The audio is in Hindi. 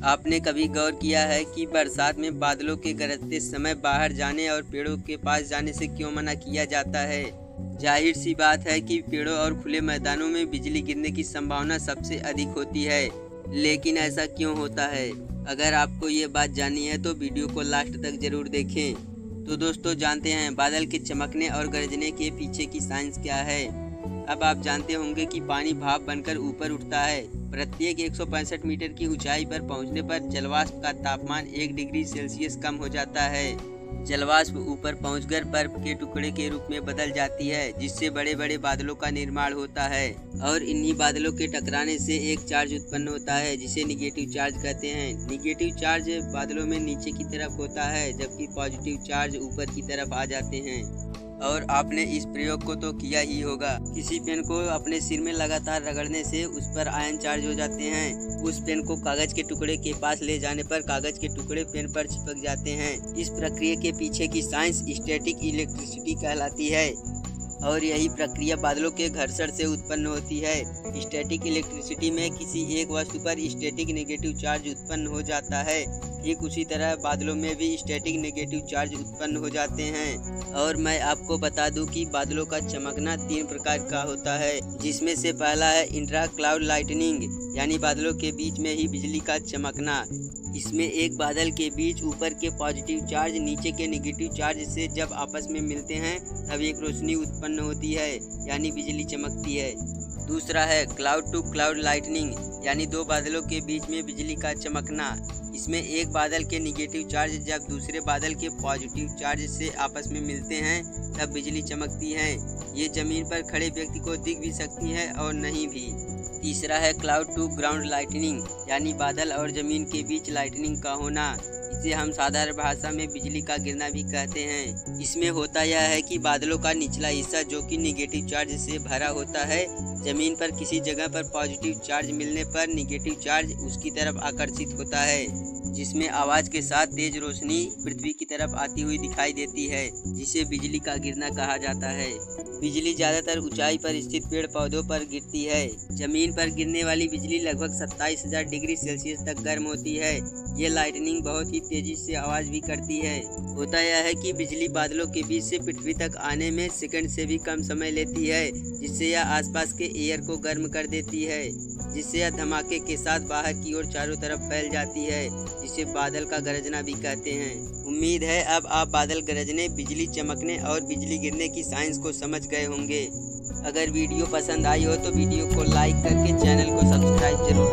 आपने कभी गौर किया है कि बरसात में बादलों के गरजते समय बाहर जाने और पेड़ों के पास जाने से क्यों मना किया जाता है? जाहिर सी बात है कि पेड़ों और खुले मैदानों में बिजली गिरने की संभावना सबसे अधिक होती है। लेकिन ऐसा क्यों होता है? अगर आपको ये बात जाननी है तो वीडियो को लास्ट तक जरूर देखें। तो दोस्तों, जानते हैं बादल के चमकने और गरजने के पीछे की साइंस क्या है। अब आप जानते होंगे कि पानी भाप बनकर ऊपर उठता है। प्रत्येक 165 मीटर की ऊंचाई पर पहुंचने पर जलवाष्प का तापमान 1 डिग्री सेल्सियस कम हो जाता है। जलवाष्प ऊपर पहुंचकर बर्फ के टुकड़े के रूप में बदल जाती है, जिससे बड़े बड़े बादलों का निर्माण होता है। और इन्हीं बादलों के टकराने से एक चार्ज उत्पन्न होता है, जिसे निगेटिव चार्ज कहते हैं। निगेटिव चार्ज बादलों में नीचे की तरफ होता है, जबकि पॉजिटिव चार्ज ऊपर की तरफ आ जाते हैं। और आपने इस प्रयोग को तो किया ही होगा। किसी पेन को अपने सिर में लगातार रगड़ने से उस पर आयन चार्ज हो जाते हैं। उस पेन को कागज के टुकड़े के पास ले जाने पर कागज के टुकड़े पेन पर चिपक जाते हैं। इस प्रक्रिया के पीछे की साइंस स्टैटिक इलेक्ट्रिसिटी कहलाती है। और यही प्रक्रिया बादलों के घर्षण से उत्पन्न होती है। स्टैटिक इलेक्ट्रिसिटी में किसी एक वस्तु पर स्टैटिक नेगेटिव चार्ज उत्पन्न हो जाता है। ठीक उसी तरह बादलों में भी स्टैटिक नेगेटिव चार्ज उत्पन्न हो जाते हैं। और मैं आपको बता दूं कि बादलों का चमकना 3 प्रकार का होता है, जिसमें से पहला है इंट्रा क्लाउड लाइटनिंग, यानी बादलों के बीच में ही बिजली का चमकना। इसमें एक बादल के बीच ऊपर के पॉजिटिव चार्ज नीचे के नेगेटिव चार्ज से जब आपस में मिलते हैं तब एक रोशनी उत्पन्न होती है, यानी बिजली चमकती है। दूसरा है क्लाउड टू क्लाउड लाइटनिंग, यानी 2 बादलों के बीच में बिजली का चमकना। इसमें एक बादल के नेगेटिव चार्ज जब दूसरे बादल के पॉजिटिव चार्ज से आपस में मिलते हैं तब बिजली चमकती है। ये जमीन पर खड़े व्यक्ति को दिख भी सकती है और नहीं भी। तीसरा है क्लाउड टू ग्राउंड लाइटनिंग, यानी बादल और जमीन के बीच लाइटनिंग का होना। इसे हम साधारण भाषा में बिजली का गिरना भी कहते हैं। इसमें होता यह है कि बादलों का निचला हिस्सा, जो कि नेगेटिव चार्ज से भरा होता है, जमीन पर किसी जगह पर पॉजिटिव चार्ज मिलने पर नेगेटिव चार्ज उसकी तरफ आकर्षित होता है, जिसमें आवाज के साथ तेज रोशनी पृथ्वी की तरफ आती हुई दिखाई देती है, जिसे बिजली का गिरना कहा जाता है। बिजली ज्यादातर ऊंचाई पर स्थित पेड़ पौधों पर गिरती है। जमीन पर गिरने वाली बिजली लगभग 27,000 डिग्री सेल्सियस तक गर्म होती है। ये लाइटनिंग बहुत ही तेजी से आवाज भी करती है। होता यह है कि बिजली बादलों के बीच से पृथ्वी तक आने में सेकंड से भी कम समय लेती है, जिससे यह आसपास के एयर को गर्म कर देती है, जिससे यह धमाके के साथ बाहर की ओर चारों तरफ फैल जाती है, जिसे बादल का गरजना भी कहते हैं। उम्मीद है अब आप बादल गरजने, बिजली चमकने और बिजली गिरने की साइंस को समझ गए होंगे। अगर वीडियो पसंद आई हो तो वीडियो को लाइक करके चैनल को सब्सक्राइब जरूर